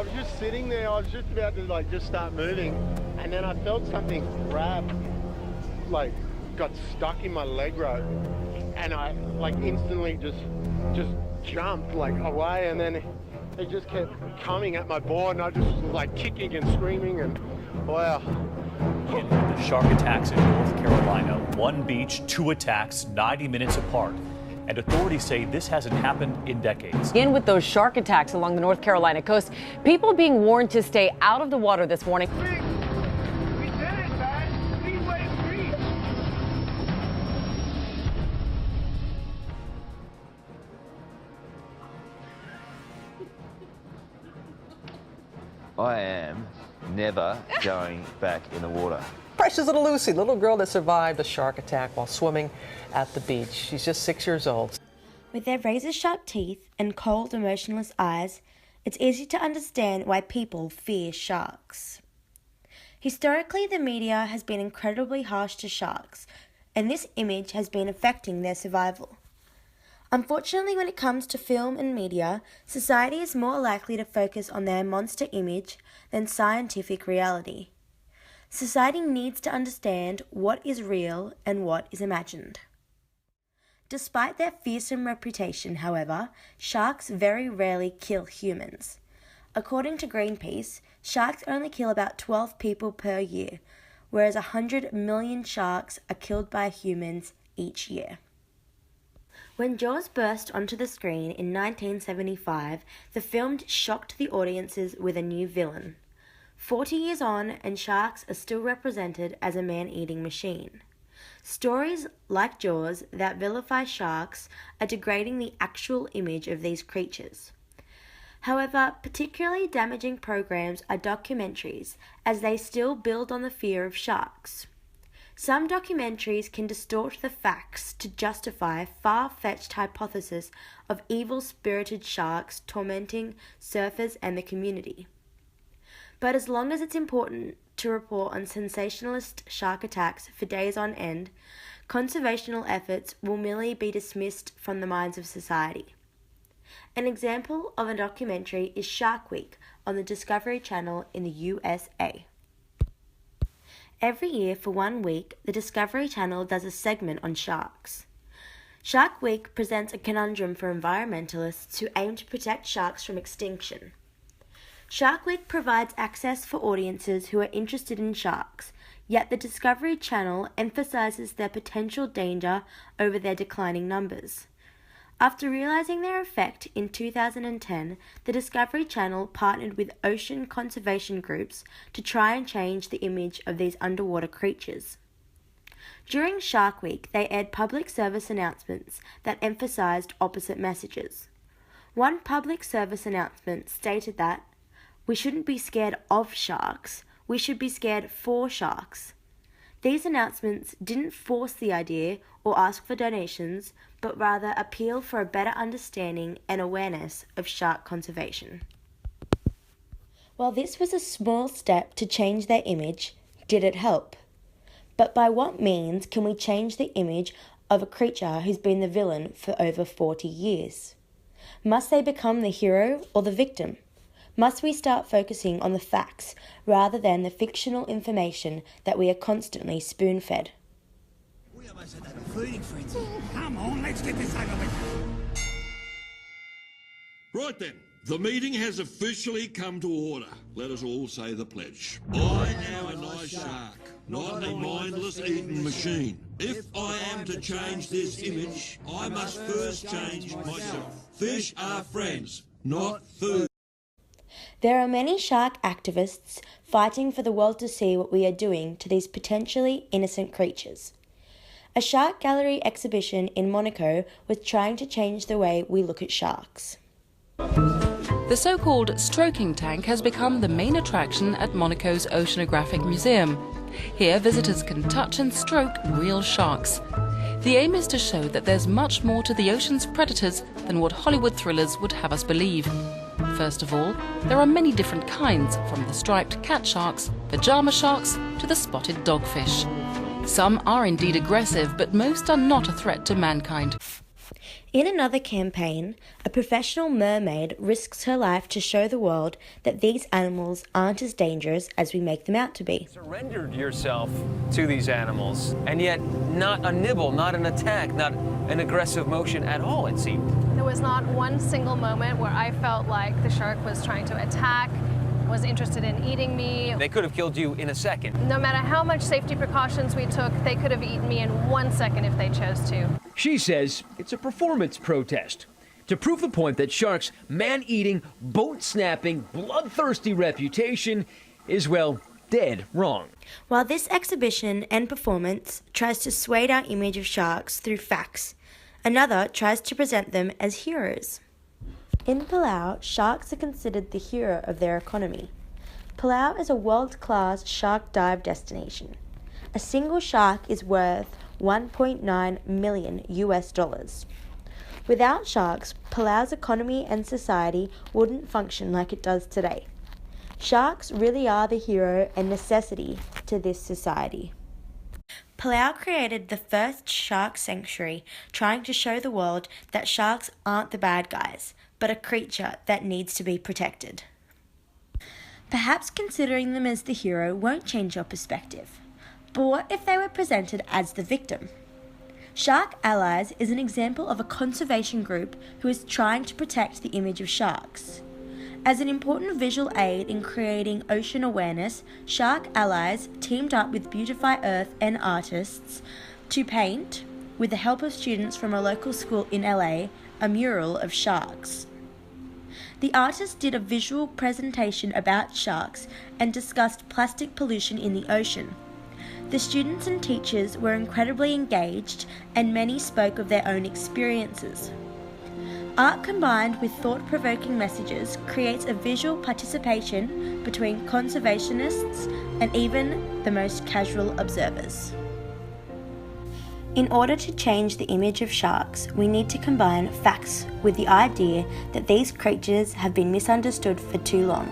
was just sitting there. I was just about to like just start moving, and then I felt something grab, like got stuck in my leg rope, and I like instantly just jumped like away, and then it just kept coming at my board, and I just was like kicking and screaming, and wow. In the shark attacks in North Carolina, one beach, 2 attacks, 90 minutes apart. And authorities say this hasn't happened in decades. Again, with those shark attacks along the North Carolina coast, people being warned to stay out of the water this morning. We did it, man. Speedway Beach. I am never going back in the water. Precious little Lucy, little girl that survived a shark attack while swimming at the beach. She's just 6 years old. With their razor-sharp teeth and cold, emotionless eyes, it's easy to understand why people fear sharks. Historically, the media has been incredibly harsh to sharks, and this image has been affecting their survival. Unfortunately, when it comes to film and media, society is more likely to focus on their monster image than scientific reality. Society needs to understand what is real and what is imagined. Despite their fearsome reputation, however, sharks very rarely kill humans. According to Greenpeace, sharks only kill about 12 people per year, whereas 100 million sharks are killed by humans each year. When Jaws burst onto the screen in 1975, the film shocked the audiences with a new villain. 40 years on, and sharks are still represented as a man-eating machine. Stories like Jaws that vilify sharks are degrading the actual image of these creatures. However, particularly damaging programs are documentaries, as they still build on the fear of sharks. Some documentaries can distort the facts to justify far-fetched hypotheses of evil-spirited sharks tormenting surfers and the community. But as long as it's important to report on sensationalist shark attacks for days on end, conservational efforts will merely be dismissed from the minds of society. An example of a documentary is Shark Week on the Discovery Channel in the USA. Every year for 1 week, the Discovery Channel does a segment on sharks. Shark Week presents a conundrum for environmentalists who aim to protect sharks from extinction. Shark Week provides access for audiences who are interested in sharks, yet the Discovery Channel emphasizes their potential danger over their declining numbers. After realizing their effect in 2010, the Discovery Channel partnered with ocean conservation groups to try and change the image of these underwater creatures. During Shark Week, they aired public service announcements that emphasized opposite messages. One public service announcement stated that we shouldn't be scared of sharks, we should be scared for sharks. These announcements didn't force the idea or ask for donations, but rather appeal for a better understanding and awareness of shark conservation. While this was a small step to change their image, did it help? But by what means can we change the image of a creature who's been the villain for over 40 years? Must they become the hero or the victim? Must we start focusing on the facts rather than the fictional information that we are constantly spoon-fed? We almost had a feeding frenzy. Come on, let's get this over with. Right then, the meeting has officially come to order. Let us all say the pledge. I am a nice shark, not a mindless eating machine. If I am to change this image, I must first change myself. Fish are friends, not food. There are many shark activists fighting for the world to see what we are doing to these potentially innocent creatures. A shark gallery exhibition in Monaco was trying to change the way we look at sharks. The so-called stroking tank has become the main attraction at Monaco's Oceanographic Museum. Here, visitors can touch and stroke real sharks. The aim is to show that there's much more to the ocean's predators than what Hollywood thrillers would have us believe. First of all, there are many different kinds, from the striped cat sharks, pajama sharks, to the spotted dogfish. Some are indeed aggressive, but most are not a threat to mankind. In another campaign, a professional mermaid risks her life to show the world that these animals aren't as dangerous as we make them out to be. Surrendered yourself to these animals, and yet not a nibble, not an attack, not an aggressive motion at all, it seemed. There was not one single moment where I felt like the shark was trying to attack, was interested in eating me. They could have killed you in a second. No matter how much safety precautions we took, they could have eaten me in 1 second if they chose to. She says it's a performance protest to prove the point that sharks' man-eating, boat-snapping, bloodthirsty reputation is, well, dead wrong. While this exhibition and performance tries to sway our image of sharks through facts, another tries to present them as heroes. In Palau, sharks are considered the hero of their economy. Palau is a world-class shark dive destination. A single shark is worth $1.9 million US. Without sharks, Palau's economy and society wouldn't function like it does today. Sharks really are the hero and necessity to this society. Palau created the first shark sanctuary, trying to show the world that sharks aren't the bad guys, but a creature that needs to be protected. Perhaps considering them as the hero won't change your perspective. But what if they were presented as the victim? Shark Allies is an example of a conservation group who is trying to protect the image of sharks. As an important visual aid in creating ocean awareness, Shark Allies teamed up with Beautify Earth and artists to paint, with the help of students from a local school in LA, a mural of sharks. The artists did a visual presentation about sharks and discussed plastic pollution in the ocean. The students and teachers were incredibly engaged, and many spoke of their own experiences. Art combined with thought-provoking messages creates a visual participation between conservationists and even the most casual observers. In order to change the image of sharks, we need to combine facts with the idea that these creatures have been misunderstood for too long.